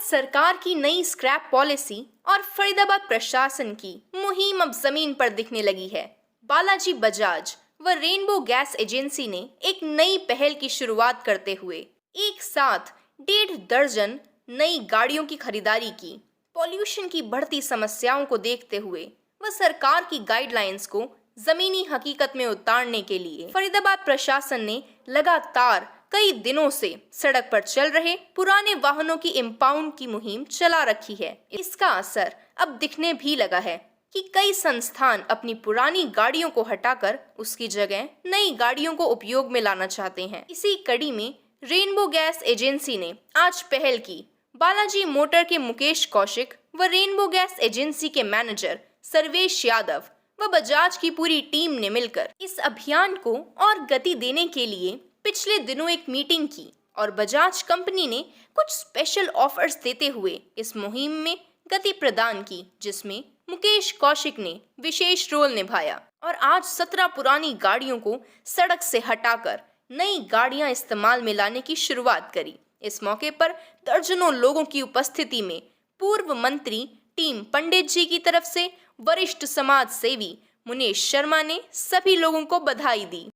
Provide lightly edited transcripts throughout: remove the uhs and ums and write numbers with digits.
सरकार की नई स्क्रैप पॉलिसी और फरीदाबाद प्रशासन की मुहिम अब जमीन पर दिखने लगी है। बालाजी बजाज व रेनबो गैस एजेंसी ने एक नई पहल की शुरुआत करते हुए एक साथ 1.5 दर्जन नई गाड़ियों की खरीदारी की। पॉल्यूशन की बढ़ती समस्याओं को देखते हुए व सरकार की गाइडलाइंस को जमीनी हकीकत में उतारने के लिए फरीदाबाद प्रशासन ने लगातार कई दिनों से सड़क पर चल रहे पुराने वाहनों की इम्पाउंड की मुहिम चला रखी है। इसका असर अब दिखने भी लगा है कि कई संस्थान अपनी पुरानी गाड़ियों को हटाकर उसकी जगह नई गाड़ियों को उपयोग में लाना चाहते हैं। इसी कड़ी में रेनबो गैस एजेंसी ने आज पहल की। बालाजी मोटर के मुकेश कौशिक व रेनबो गैस एजेंसी के मैनेजर सर्वेश यादव व बजाज की पूरी टीम ने मिलकर इस अभियान को और गति देने के लिए पिछले दिनों एक मीटिंग की और बजाज कंपनी ने कुछ स्पेशल ऑफर्स देते हुए इस मुहिम में गति प्रदान की, जिसमें मुकेश कौशिक ने विशेष रोल निभाया और आज 17 पुरानी गाड़ियों को सड़क से हटाकर नई गाड़ियां इस्तेमाल में लाने की शुरुआत करी। इस मौके पर दर्जनों लोगों की उपस्थिति में पूर्व मंत्री टीम पंडित जी की तरफ से वरिष्ठ समाज सेवी मुनेश शर्मा ने सभी लोगों को बधाई दी।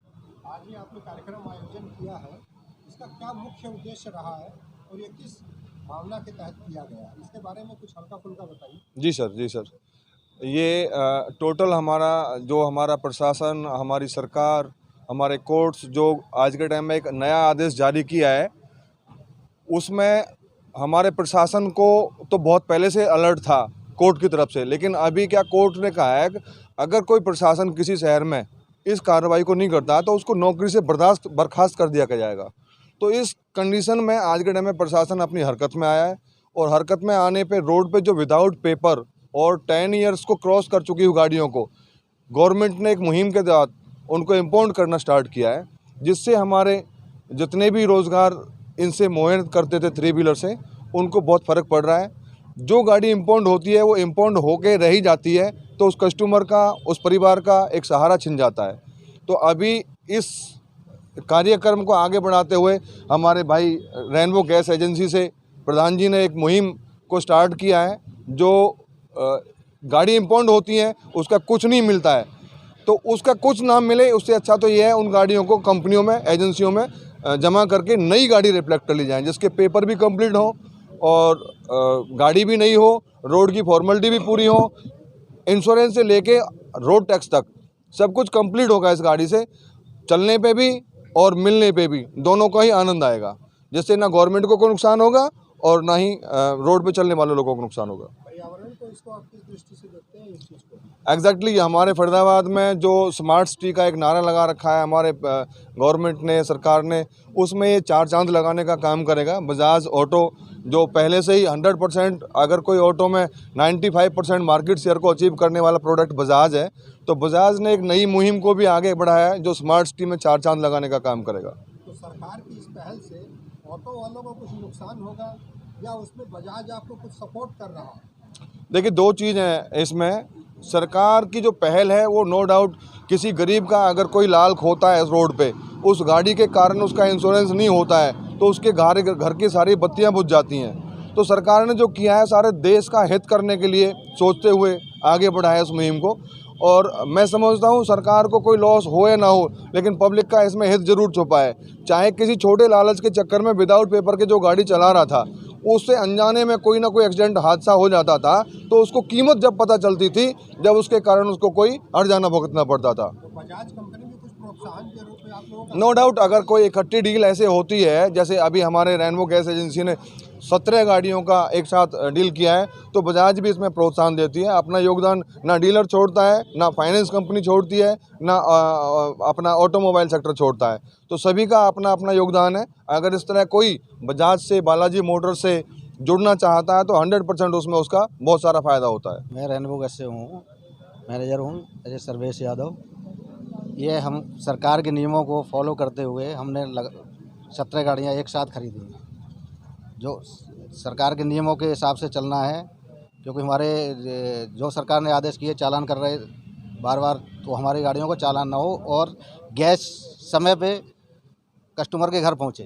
आज ये आपने कार्यक्रम आयोजन किया है, इसका क्या मुख्य उद्देश्य रहा है और ये किस भावना के तहत किया गया, इसके बारे में कुछ हल्का फुल्का बताइए। जी सर, ये टोटल हमारा प्रशासन, हमारी सरकार, हमारे कोर्ट्स जो आज के टाइम में एक नया आदेश जारी किया है, उसमें हमारे प्रशासन को तो बहुत पहले से अलर्ट था कोर्ट की तरफ से, लेकिन अभी क्या कोर्ट ने कहा है कि अगर कोई प्रशासन किसी शहर में इस कार्रवाई को नहीं करता तो उसको नौकरी से बर्खास्त कर दिया जाएगा। तो इस कंडीशन में आज के टाइम में प्रशासन अपनी हरकत में आया है और हरकत में आने पे रोड पे जो विदाउट पेपर और 10 ईयर्स को क्रॉस कर चुकी हुई गाड़ियों को गवर्नमेंट ने एक मुहिम के तहत उनको इम्पाउंड करना स्टार्ट किया है, जिससे हमारे जितने भी रोज़गार इनसे मुहैया करते थे 3 व्हीलर से, उनको बहुत फ़र्क पड़ रहा है। जो गाड़ी इम्पाउंड होती है वो इम्पाउंड होके रह ही जाती है, तो उस कस्टमर का, उस परिवार का एक सहारा छिन जाता है। तो अभी इस कार्यक्रम को आगे बढ़ाते हुए हमारे भाई रेनबो गैस एजेंसी से प्रधान जी ने एक मुहिम को स्टार्ट किया है। जो गाड़ी इम्पाउंड होती है उसका कुछ नहीं मिलता है, तो उसका कुछ ना मिले उससे अच्छा तो ये है उन गाड़ियों को कंपनियों में, एजेंसियों में जमा करके नई गाड़ी रिफ्लेक्ट कर ली जाए, जिसके पेपर भी कंप्लीट हो और गाड़ी भी नहीं हो, रोड की फॉर्मेलिटी भी पूरी हो, इंश्योरेंस से लेके रोड टैक्स तक सब कुछ कंप्लीट होगा। इस गाड़ी से चलने पे भी और मिलने पे भी दोनों का ही आनंद आएगा, जिससे ना गवर्नमेंट को कोई नुकसान होगा और ना ही रोड पे चलने वाले लोगों को नुकसान होगा। पर्यावरण को इसको आप किस दृष्टि से देखते हैं इस चीज़ को? एग्जैक्टली हमारे फरीदाबाद में जो स्मार्ट सिटी का एक नारा लगा रखा है हमारे गवर्नमेंट ने, सरकार ने, उसमें ये 4 चांद लगाने का काम करेगा। बजाज ऑटो जो पहले से ही 100%, अगर कोई ऑटो में 95% मार्केट शेयर को अचीव करने वाला प्रोडक्ट बजाज है, तो बजाज ने एक नई मुहिम को भी आगे बढ़ाया है जो स्मार्ट सिटी में 4 चांद लगाने का काम करेगा। तो सरकार की इस पहल से ऑटो वालों को कुछ नुकसान होगा या उसमें बजाज आपको कुछ सपोर्ट कर रहा है? देखिए, 2 चीज़ हैं इसमें। सरकार की जो पहल है वो नो डाउट, किसी गरीब का अगर कोई लाल खोता है रोड पे, उस गाड़ी के कारण उसका इंश्योरेंस नहीं होता है तो उसके घर की सारी बत्तियां बुझ जाती हैं। तो सरकार ने जो किया है सारे देश का हित करने के लिए सोचते हुए आगे बढ़ाया इस मुहिम को, और मैं समझता हूँ सरकार को कोई लॉस हो या ना हो, लेकिन पब्लिक का इसमें हित जरूर छुपा है। चाहे किसी छोटे लालच के चक्कर में विदाउट पेपर के जो गाड़ी चला रहा था, उससे अनजाने में कोई ना कोई एक्सीडेंट, हादसा हो जाता था, तो उसको कीमत जब पता चलती थी जब उसके कारण उसको कोई हर्जाना भुगतना पड़ता था। तो बजाज कंपनी भी कुछ प्रोत्साहन के रूप में आप लोगों को? नो डाउट, अगर कोई इकट्ठी डील ऐसे होती है, जैसे अभी हमारे रेनबो गैस एजेंसी ने 17 गाड़ियों का एक साथ डील किया है, तो बजाज भी इसमें प्रोत्साहन देती है। अपना योगदान ना डीलर छोड़ता है, ना फाइनेंस कंपनी छोड़ती है, ना अपना ऑटोमोबाइल सेक्टर छोड़ता है। तो सभी का अपना अपना योगदान है। अगर इस तरह कोई बजाज से, बालाजी मोटर से जुड़ना चाहता है तो 100% उसमें उसका बहुत सारा फ़ायदा होता है। मैं रेनबो गैस से हूँ, मैनेजर हूँ, सर्वेश यादव। ये हम सरकार के नियमों को फॉलो करते हुए हमने 17 गाड़ियाँ एक साथ खरीदी, जो सरकार के नियमों के हिसाब से चलना है, क्योंकि हमारे जो सरकार ने आदेश किए चालान कर रहे बार बार, तो हमारी गाड़ियों को चालान ना हो और गैस समय पे कस्टमर के घर पहुँचे।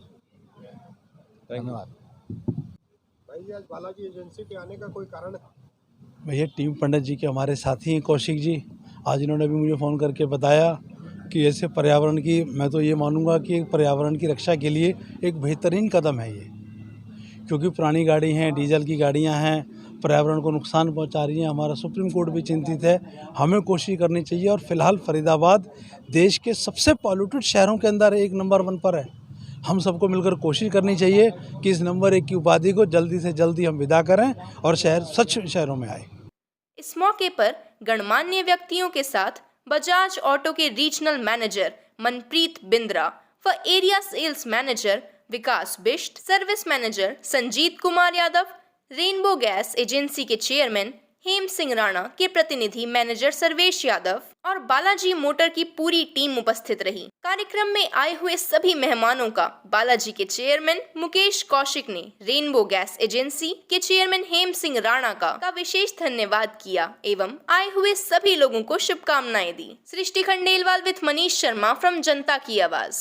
धन्यवाद। भाई आज बालाजी एजेंसी के आने का कोई कारण है? भैया टीम पंडित जी के हमारे साथी हैं कौशिक जी। आज इन्होंने भी मुझे फ़ोन करके बताया कि ऐसे पर्यावरण की, मैं तो ये मानूंगा कि पर्यावरण की रक्षा के लिए एक बेहतरीन कदम है ये, क्योंकि पुरानी गाड़ी हैं, डीजल की गाड़ियां हैं, पर्यावरण को नुकसान पहुंचा रही हैं। हमारा सुप्रीम कोर्ट भी चिंतित है। हमें कोशिश करनी चाहिए और फिलहाल फरीदाबाद देश के सबसे पॉल्यूटेड शहरों के अंदर एक नंबर 1 पर है। हम सबको मिलकर कोशिश करनी चाहिए कि इस नंबर 1 की उपाधि को जल्दी से जल्दी हम विदा करें और शहर स्वच्छ शहरों में आए। इस मौके पर गणमान्य व्यक्तियों के साथ बजाज ऑटो के रीजनल मैनेजर मनप्रीत बिंद्रा व area sales manager Vikas Bisht, service manager Sanjeet Kumar Yadav, rainbow gas agency के चेयरमैन हेम सिंह राणा के प्रतिनिधि मैनेजर सर्वेश यादव और बालाजी मोटर की पूरी टीम उपस्थित रही। कार्यक्रम में आए हुए सभी मेहमानों का बालाजी के चेयरमैन मुकेश कौशिक ने रेनबो गैस एजेंसी के चेयरमैन हेम सिंह राणा का विशेष धन्यवाद किया एवं आए हुए सभी लोगों को शुभकामनाएं दी। सृष्टि खंडेलवाल विथ मनीष शर्मा फ्रॉम जनता की आवाज।